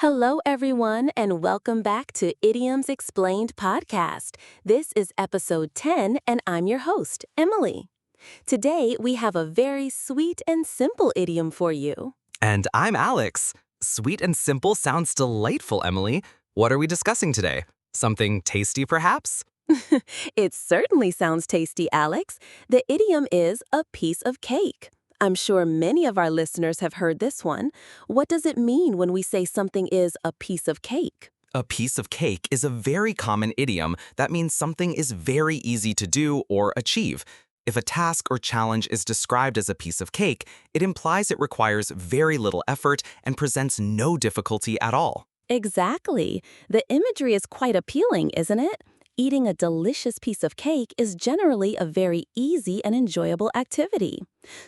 Hello, everyone, and welcome back to Idioms Explained Podcast. This is episode 10, and I'm your host, Emily. Today, we have a very sweet and simple idiom for you. And I'm Alex. Sweet and simple sounds delightful, Emily. What are we discussing today? Something tasty, perhaps? It certainly sounds tasty, Alex. The idiom is a piece of cake. I'm sure many of our listeners have heard this one. What does it mean when we say something is a piece of cake? A piece of cake is a very common idiom that means something is very easy to do or achieve. If a task or challenge is described as a piece of cake, it implies it requires very little effort and presents no difficulty at all. Exactly. The imagery is quite appealing, isn't it? Eating a delicious piece of cake is generally a very easy and enjoyable activity.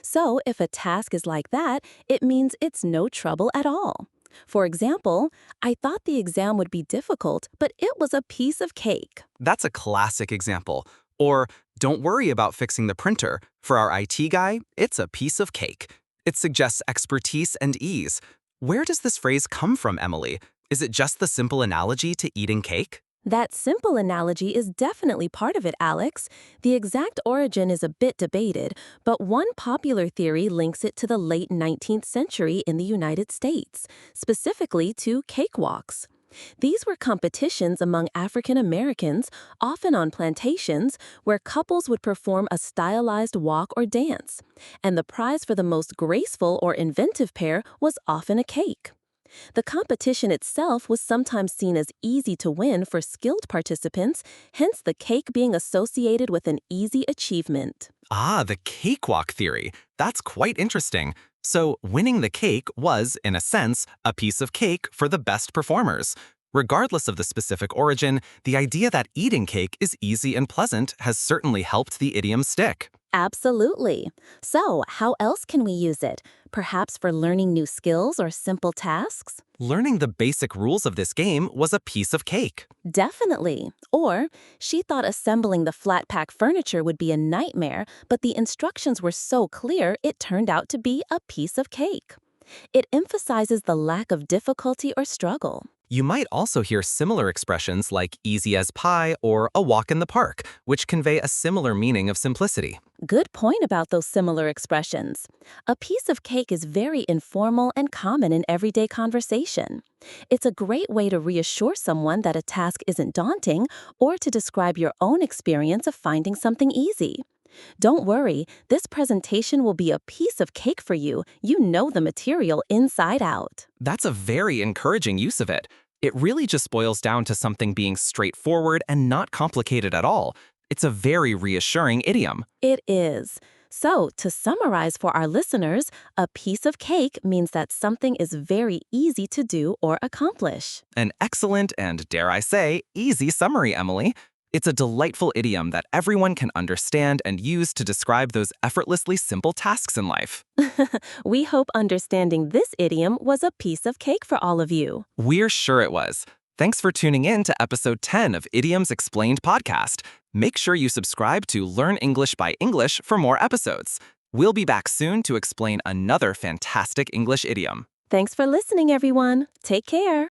So, if a task is like that, it means it's no trouble at all. For example, I thought the exam would be difficult, but it was a piece of cake. That's a classic example. Or, don't worry about fixing the printer. For our IT guy, it's a piece of cake. It suggests expertise and ease. Where does this phrase come from, Emily? Is it just the simple analogy to eating cake? That simple analogy is definitely part of it, Alex. The exact origin is a bit debated, but one popular theory links it to the late 19th century in the United States, specifically to cakewalks. These were competitions among African Americans, often on plantations, where couples would perform a stylized walk or dance, and the prize for the most graceful or inventive pair was often a cake. The competition itself was sometimes seen as easy to win for skilled participants, hence the cake being associated with an easy achievement. Ah, the cakewalk theory. That's quite interesting. So, winning the cake was, in a sense, a piece of cake for the best performers. Regardless of the specific origin, the idea that eating cake is easy and pleasant has certainly helped the idiom stick. Absolutely. So, how else can we use it? Perhaps for learning new skills or simple tasks? Learning the basic rules of this game was a piece of cake. Definitely. Or, she thought assembling the flat pack furniture would be a nightmare, but the instructions were so clear it turned out to be a piece of cake. It emphasizes the lack of difficulty or struggle. You might also hear similar expressions like easy as pie or a walk in the park, which convey a similar meaning of simplicity. Good point about those similar expressions. A piece of cake is very informal and common in everyday conversation. It's a great way to reassure someone that a task isn't daunting or to describe your own experience of finding something easy. Don't worry, this presentation will be a piece of cake for you. You know the material inside out. That's a very encouraging use of it. It really just boils down to something being straightforward and not complicated at all. It's a very reassuring idiom. It is. So, to summarize for our listeners, a piece of cake means that something is very easy to do or accomplish. An excellent and, dare I say, easy summary, Emily. It's a delightful idiom that everyone can understand and use to describe those effortlessly simple tasks in life. We hope understanding this idiom was a piece of cake for all of you. We're sure it was. Thanks for tuning in to episode 10 of Idioms Explained Podcast. Make sure you subscribe to Learn English by English for more episodes. We'll be back soon to explain another fantastic English idiom. Thanks for listening, everyone. Take care.